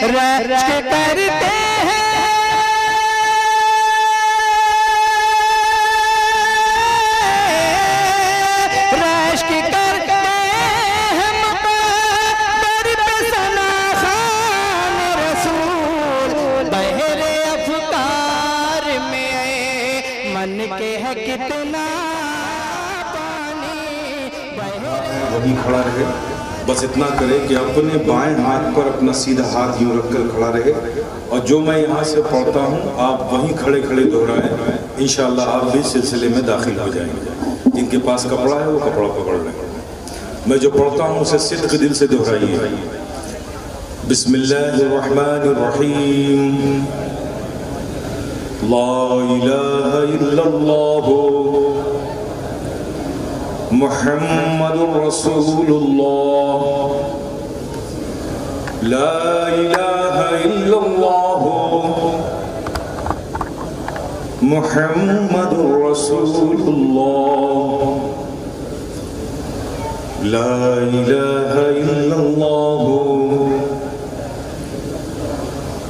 رشک کرتے ہیں رشک کرتے ہیں مقدر پہ ثنا خوان رسول بحر افکار میں من کے ہے کتنا پانی وہیں کھڑا رہے بس اتنا کرے کہ اپنے بائیں ہاتھ پر اپنا سیدھا ہاتھ یوں رکھ کر کھڑا رہے اور جو میں یہاں سے پڑھتا ہوں آپ وہیں کھڑے کھڑے دہرائیں انشاءاللہ آپ بھی سلسلے میں داخل ہو جائیں گے جن کے پاس کپڑا ہے وہ کپڑا پکڑ لیں میں جو پڑھتا ہوں اسے صدق دل سے دہرائیے بسم اللہ الرحمن الرحیم لا الہ الا اللہ محمد رسول اللہ لا الہ الا اللہ محمد رسول اللہ لا الہ الا اللہ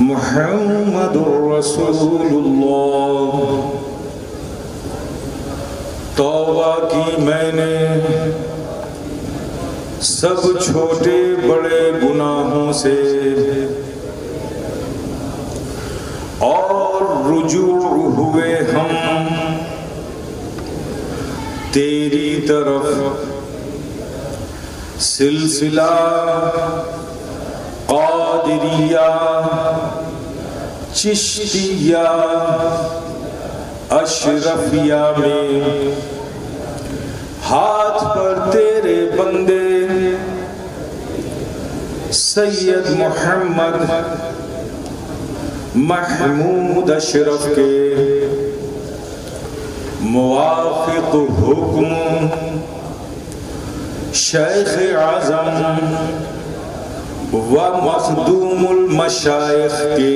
محمد رسول اللہ توبہ کی میں نے سب چھوٹے بڑے گناہوں سے اور رجوع ہوئے ہم تیری طرف سلسلہ قادریہ چشتیہ اشرفیہ میں ہاتھ پر تیرے بندے سید محمد محمود اشرف کے موافق حکم شیخ اعظم و مخدوم المشائخ کے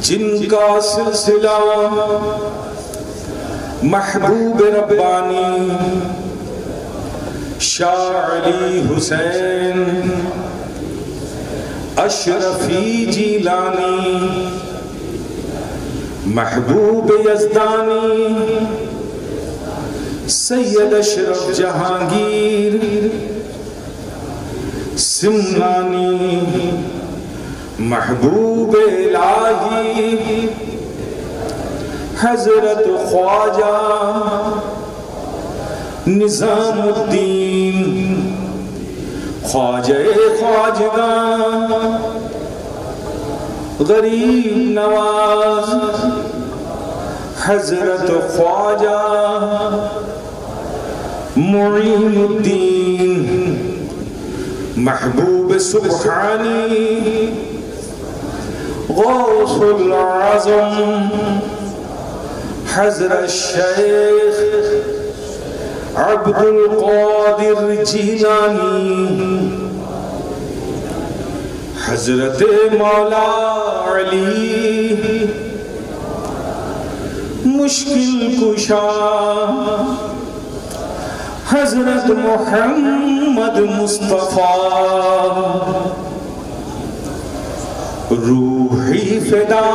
جن کا سلسلہ محبوب ربانی شاہ علی حسین اشرفی جیلانی محبوب یزدانی سید اشرف جہانگیر سمنانی محبوب الہی حضرت خواجہ نظام الدین خواجہ خواجگاں غریب نواز حضرت خواجہ معین الدین محبوب سبحانی غوث العظم حضرت شیخ عبد القادر جیلانی حضرت مولا علی مشکل کشا حضرت محمد مصطفیٰ روحی فدا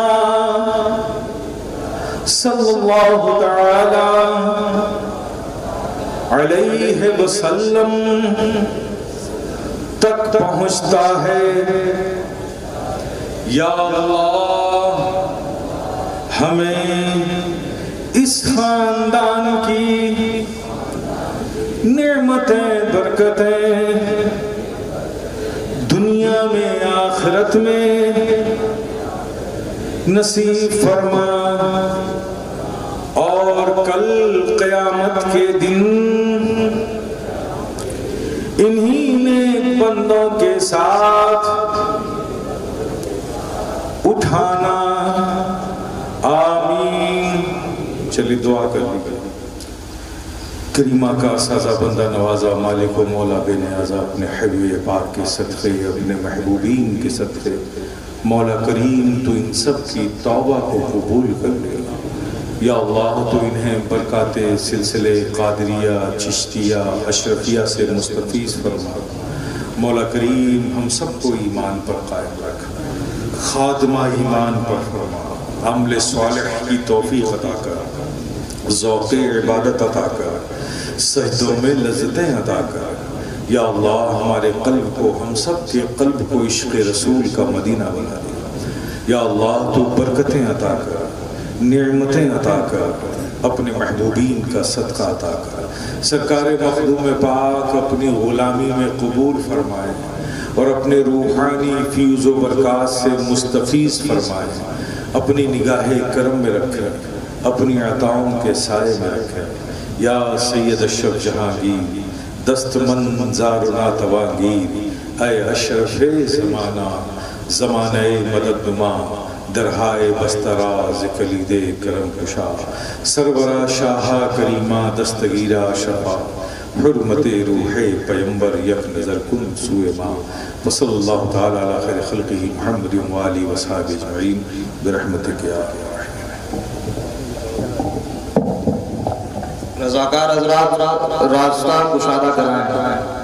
صلی اللہ تعالی علیہ وسلم تک پہنچتا ہے یا اللہ ہمیں اس خاندان کی نعمتیں برکتیں دنیا میں آخرت میں نصیب فرما اور کل قیامت کے دن انہی نیک بندوں کے ساتھ اٹھانا آمین چلی دعا کر لی کریمہ کا سازہ بندہ نوازا مالک و مولا بے نیازا اپنے حبیب پاک کے صدقے اپنے محبوبین کے صدقے مولا کریم تو ان سب کی توبہ کو قبول کر لے یا اللہ تو انہیں برکات سلسلے قادریہ چشتیہ اشرفیہ سے مستفیض فرما مولا کریم ہم سب کو ایمان پر قائم رکھ، خاتمہ ایمان پر فرما، عمل صالح کی توفیق عطا کر، ذوق عبادت عطا کر، سجدوں میں لذتیں عطا کر۔ یا اللہ ہمارے قلب کو، ہم سب کے قلب کو عشق رسول کا مدینہ بنا دے۔ یا اللہ تو برکتیں عطا کر، نعمتیں عطا کر، اپنے محبوبین کا صدقہ عطا کر۔ سرکار مخدوم پاک اپنی غلامی میں قبول فرمائے اور اپنے روحانی فیض و برکات سے مستفیض فرمائے، اپنی نگاہ کرم میں رکھے، اپنی عطاؤں کے سائے میں رکھے۔ یا سید اشرف جہانگیر، دست منظار ناتوانگیر، اے اشرف زمانہ، زمانہ مدد نما، درہائے بستراز کلید کرم کشا، سرورہ شاہ کریمہ دستگیرہ شفا، حرمت روح پیمبر یک نظر کن سوئے ماں۔ وصلی اللہ تعالی علی خیر خلقہ محمد وآلہ وصحبہ اجمعین برحمتک یا رضاکار حضرات راستہ کشادہ کرائیں۔